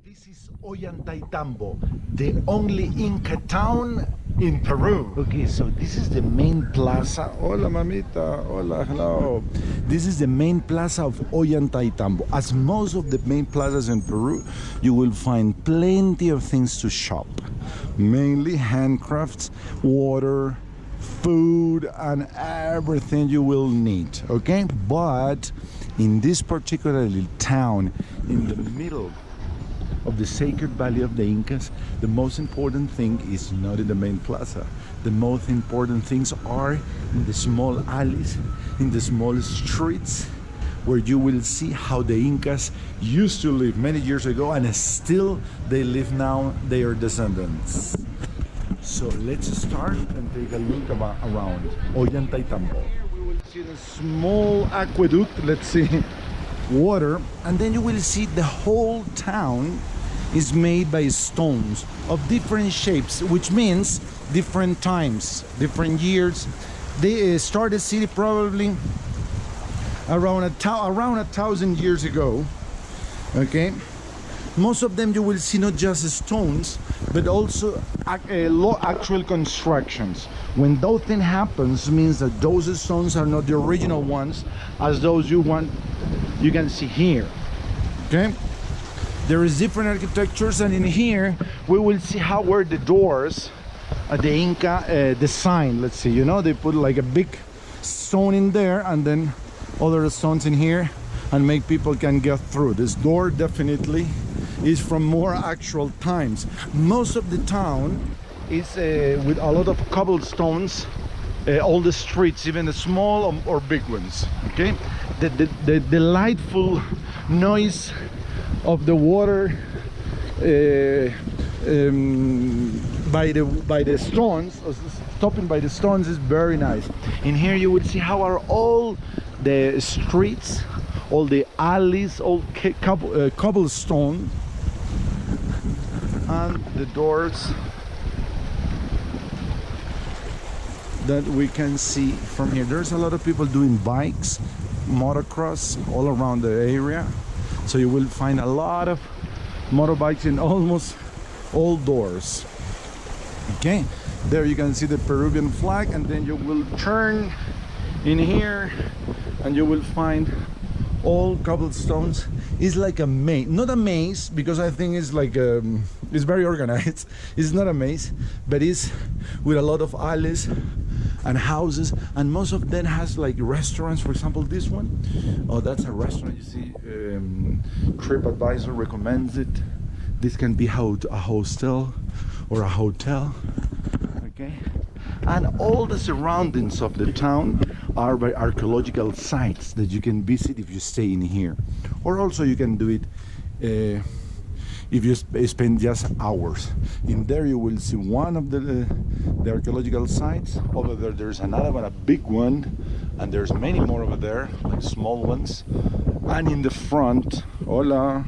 This is Ollantaytambo, the only Inca town in Peru. Okay, so this is the main plaza. Hola, mamita. Hola, hello. This is the main plaza of Ollantaytambo. As most of the main plazas in Peru, you will find plenty of things to shop. Mainly handcrafts, water, food, and everything you will need. Okay, but in this particular town, in the middle of the sacred valley of the Incas, the most important thing is not in the main plaza. The most important things are in the small alleys, in the small streets, where you will see how the Incas used to live many years ago, and still they live now, their descendants. So let's start and take a look around Ollantaytambo. We will see the small aqueduct, let's see, water, and then you will see the whole town is made by stones of different shapes, which means different times, different years. They started city probably around 1,000 years ago. Okay, most of them you will see not just stones, but also actual constructions. When those thing happens, means that those stones are not the original ones, as those you can see here. Okay, there is different architectures, and in here we will see how were the doors the Inca design. Let's see, you know, they put like a big stone in there and then other stones in here and make people can get through. This door definitely is from more actual times. Most of the town is with a lot of cobblestones, all the streets, even the small or big ones. Okay, the delightful noise of the water by the stones, stopping by the stones, is very nice. In here you will see how are all the streets, all the alleys, all cobblestone, and the doors that we can see from here. There's a lot of people doing bikes, motocross all around the area, so you will find a lot of motorbikes in almost all doors. Okay, there you can see the Peruvian flag, and then you will turn in here and you will find all cobblestones. It's like a maze, not a maze, because I think it's like it's very organized. It's not a maze, but it's with a lot of alleys and houses, and most of them has like restaurants. For example, this one, oh, that's a restaurant. You see, TripAdvisor recommends it. This can be a hostel or a hotel. Okay, and all the surroundings of the town are by archaeological sites that you can visit if you stay in here, or also you can do it if you spend just hours. In there you will see one of the archaeological sites. Over there there's another one, a big one, and there's many more over there, like small ones. And in the front, hola,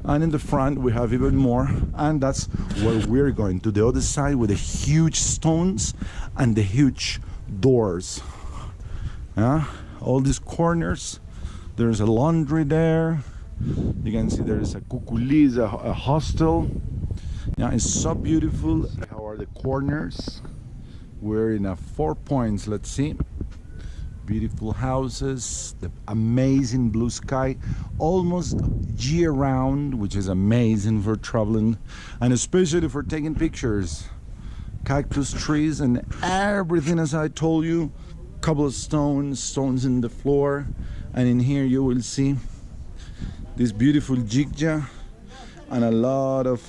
and in the front we have even more, and that's where we're going, to the other side with the huge stones and the huge doors. All these corners, there's a laundry there. You can see there is a cuculis, a hostel. Yeah, it's so beautiful. How are the corners? We're in 4 points. Let's see. Beautiful houses, the amazing blue sky, almost year round, which is amazing for traveling and especially for taking pictures. Cactus trees and everything, as I told you, cobblestones, stones in the floor, and in here you will see this beautiful jikja and a lot of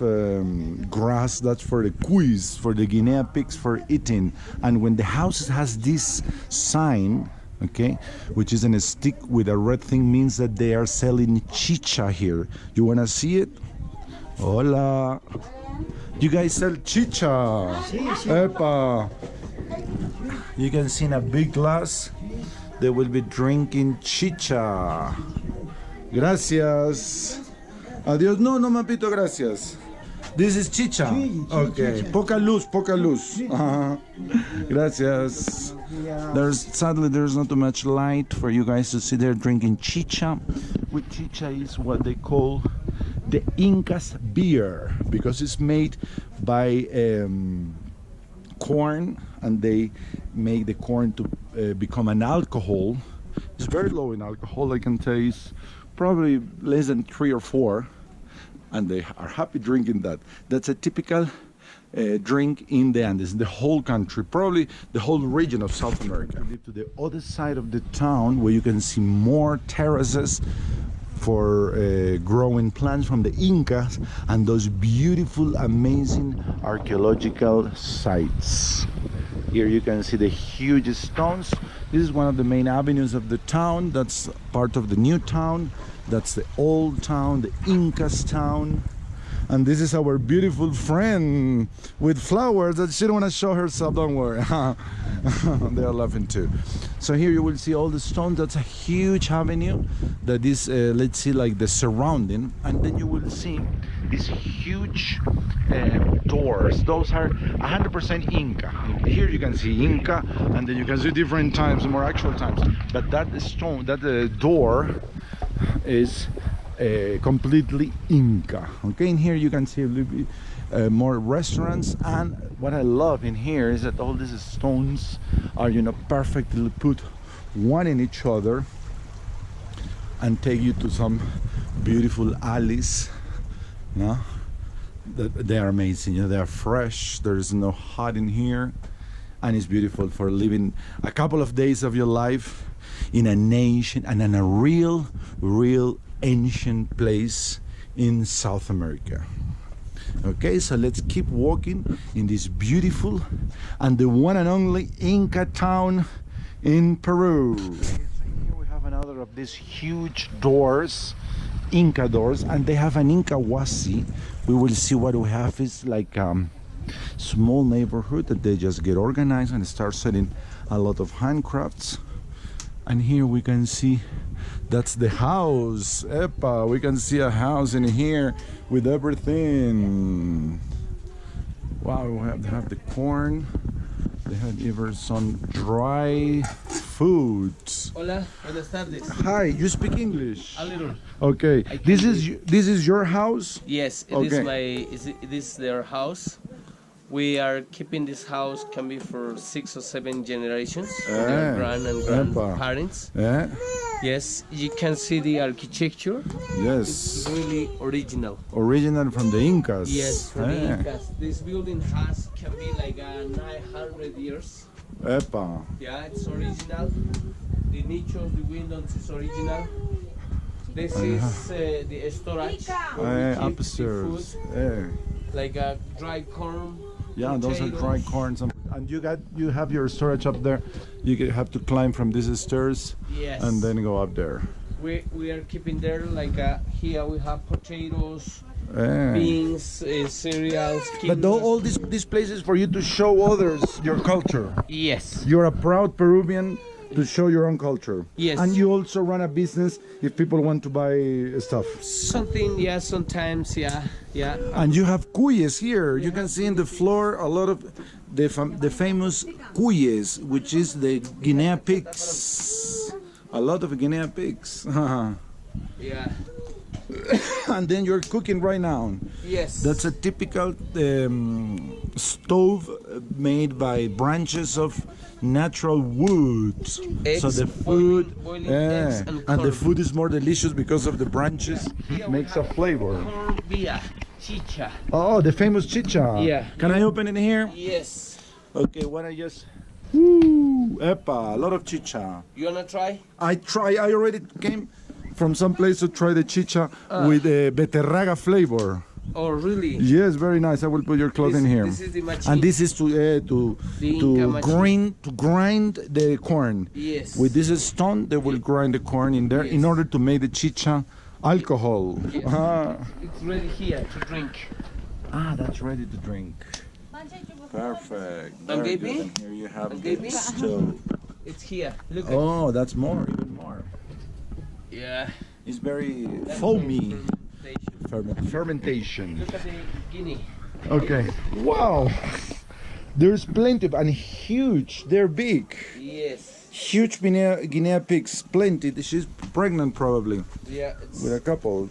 grass. That's for the cuis, for the Guinea pigs, for eating. And when the house has this sign, okay, which is in a stick with a red thing, means that they are selling chicha here. You wanna see it? Hola, you guys sell chicha? Epa. You can see in a big glass they will be drinking chicha. Gracias. Adiós. No, mapito, gracias. This is chicha. Okay. Poca luz. Gracias. Sadly there's not too much light for you guys to see there drinking chicha. With chicha is what they call the Inca's beer, because it's made by corn, and they make the corn to become an alcohol. It's very low in alcohol. I can taste probably less than 3 or 4, and they are happy drinking that. That's a typical drink in the Andes, in the whole country, probably the whole region of South America. To the other side of the town, where you can see more terraces for growing plants from the Incas, and those beautiful, amazing archaeological sites. Here you can see the huge stones. This is one of the main avenues of the town. That's part of the new town. That's the old town, the Incas town. And this is our beautiful friend with flowers that she don't want to show herself, don't worry. They are laughing too. So here you will see all the stones. That's a huge avenue that is, let's see, like the surrounding. And then you will see these huge doors. Those are 100% Inca. Here you can see Inca, and then you can see different times, more actual times. But that stone, that door is completely Inca. Okay, in here you can see a little bit more restaurants, and what I love in here is that all these stones are, you know, perfectly put one in each other and take you to some beautiful alleys. Yeah, they are amazing. You know, they are fresh. There is no hot in here, and it's beautiful for living a couple of days of your life in a nation and in a real ancient place in South America. Okay, so let's keep walking in this beautiful and the one and only Inca town in Peru. Here we have another of these huge doors, Inca doors, and they have an Inca wasi. We will see what we have is like small neighborhood that they just get organized and start selling a lot of handcrafts. And here we can see that's the house. Epa, we can see a house in here with everything. Wow, we have the corn. They have even some dry foods. Hola, buenas tardes. Hi, you speak English? A little. Okay, this is your house? Yes, it is their house. We are keeping this house, can be for 6 or 7 generations, their grand and grandparents. Yes, you can see the architecture. Yes. It's really original. Original from the Incas. Yes, from the Incas. This building can be like 900 years. Epa. Yeah, it's original. The niche of the windows is original. This is the storage. Upstairs. Like a dry corn. Yeah, those are dry corns, and you have your storage up there. You have to climb from these stairs, yes, and then go up there. We are keeping there like here we have potatoes, beans, cereals. But all these places for you to show others your culture. Yes. You're a proud Peruvian to show your own culture. Yes. And you also run a business if people want to buy stuff. Something, yeah, sometimes, yeah. And you have cuyes here. You can see in the floor a lot of the famous cuyes, which is the Guinea pigs. A lot of Guinea pigs. Yeah. And then you're cooking right now. Yes. That's a typical stove made by branches of natural wood. Eggs, so the food, boiling eggs and the food is more delicious because of the branches. It makes a flavor. Corn beer, chicha. Oh, the famous chicha. Yeah. Can I open it here? Yes. Okay, what I just... Woo! Epa, a lot of chicha. You wanna try? I already came from some place to try the chicha with a beterraga flavor. Oh, really? Yes, very nice. I will put your cloth in here. This is the machu. And this is to grind the corn. Yes. With this stone, they will grind the corn in there in order to make the chicha alcohol. Yes. It's ready here to drink. Ah, that's ready to drink. Perfect. Very good. And here you have the stove. It's here. Look at Oh, that's more, even more. Yeah. It's very foamy. Fermentation. Look at the guinea. Okay. Wow. There's plenty and huge. They're big. Yes. Huge Guinea pigs. Plenty. She's pregnant probably. Yeah. With a couple.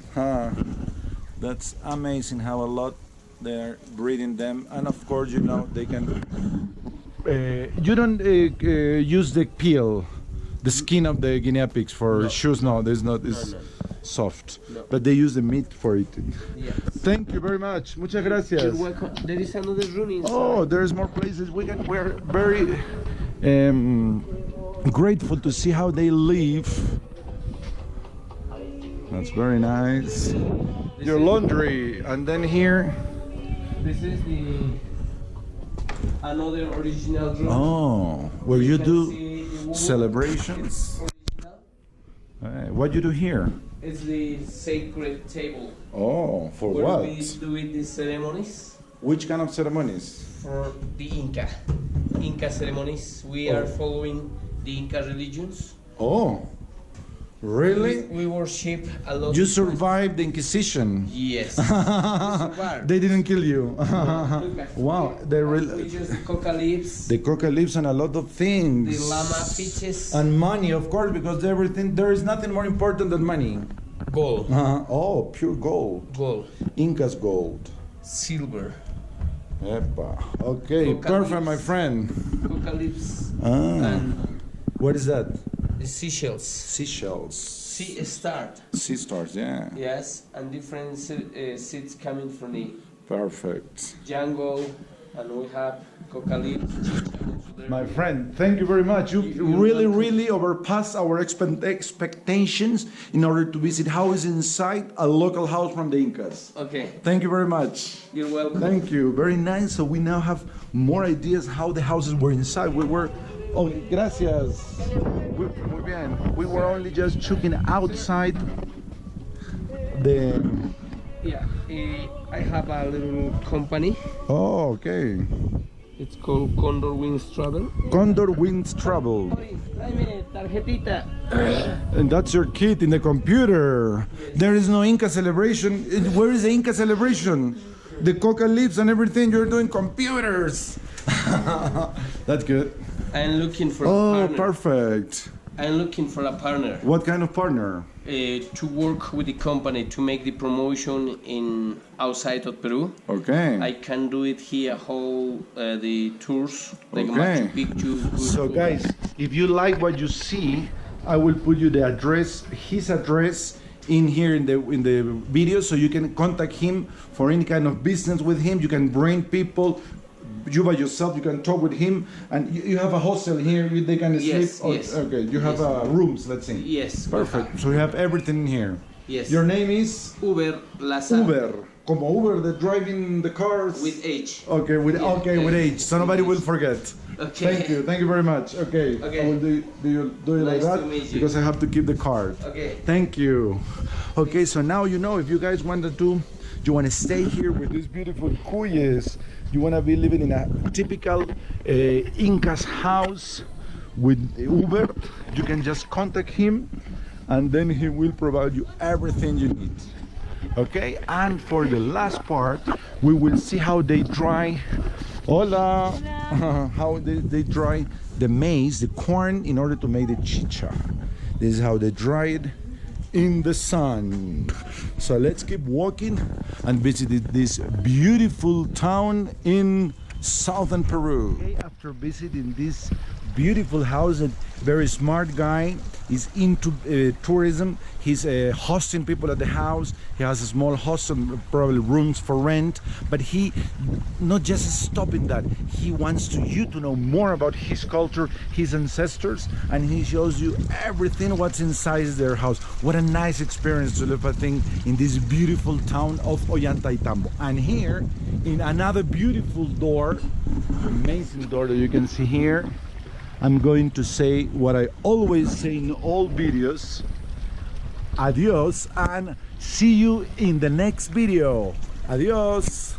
That's amazing how a lot they're breeding them, and of course, you know, they can. You don't use the peel, the skin of the guinea pigs for shoes. No, there's not. It's soft, but they use the meat for eating. Yes. Thank you very much. Muchas gracias. You're welcome. There is another room inside. Oh, there's more places. We're very grateful to see how they live. That's very nice. Your laundry, and then here. This is another original room. Oh, where you do celebrations. What you do here? It's the sacred table. Oh, for where what? we do the ceremonies. Which kind of ceremonies? For the Inca ceremonies. We are following the Inca religions. Oh, really? We worship a lot. You survived the Inquisition. Yes. They didn't kill you. Wow, we use the coca leaves. The coca leaves and a lot of things. The llama peaches. And money, of course, because everything. There is nothing more important than money. Gold. Oh, pure gold. Gold. Inca's gold. Silver. Epa. Okay, Coca perfect, leaves. my friend. Coca leaves. And what is that? The seashells. Seashells. Sea stars. Sea stars, yeah. Yes, and different seeds coming from the Perfect. jungle, and we have coca leaves. My friend, thank you very much. You really overpassed our expectations in order to visit how is inside a local house from the Incas. Okay. Thank you very much. You're welcome. Thank you. Very nice. So we now have more ideas how the houses were inside. We were. Oh, gracias. Muy bien. We were only just checking outside the. Yeah, I have a little company. Oh, okay. It's called Condor Wings Travel. Condor Wings Travel. Tarjetita. And that's your kit in the computer. Yes. There is no Inca celebration. Where is the Inca celebration? The coca leaves and everything. You're doing computers. That's good. I'm looking for a partner. Perfect. I'm looking for a partner. What kind of partner? To work with the company to make the promotion in outside of Peru. Okay. I can do it here, whole the tours like Okay. Machu Picchu. So guys, if you like what you see, I will put you the address, his address, in here in the video, so you can contact him for any kind of business with him. You can bring people. You by yourself, you can talk with him, and you have a hostel here. They can sleep. Yes. Okay, you have rooms. Let's say. Yes. Perfect. So you have everything in here. Yes. Your name is Uber Lazar. Uber, como Uber, the driving the cars. With H. Okay, with H. So nobody will forget. Okay. Thank you very much. Okay. Okay. I will do it like Nice that to meet you. because I have to keep the card. Okay. Thank you. Okay, so now you know if you guys wanted to, you want to stay here with these beautiful cuyes. You want to be living in a typical Inca's house with Uber, you can just contact him and then he will provide you everything you need. Okay, and for the last part, we will see how they dry. Hola! How they dry the maize, the corn, in order to make the chicha. This is how they dry it in the sun. So let's keep walking and visit this beautiful town in southern Peru. Okay, after visiting this beautiful house, a very smart guy is into tourism. He's hosting people at the house. He has a small hostel, probably rooms for rent, but he not just stopping that, he wants you to know more about his culture, his ancestors, and he shows you everything what's inside their house. What a nice experience to live, I think, in this beautiful town of Ollantaytambo. And here in another beautiful door, amazing door that you can see here, I'm going to say what I always say in all videos. Adios and see you in the next video. Adios.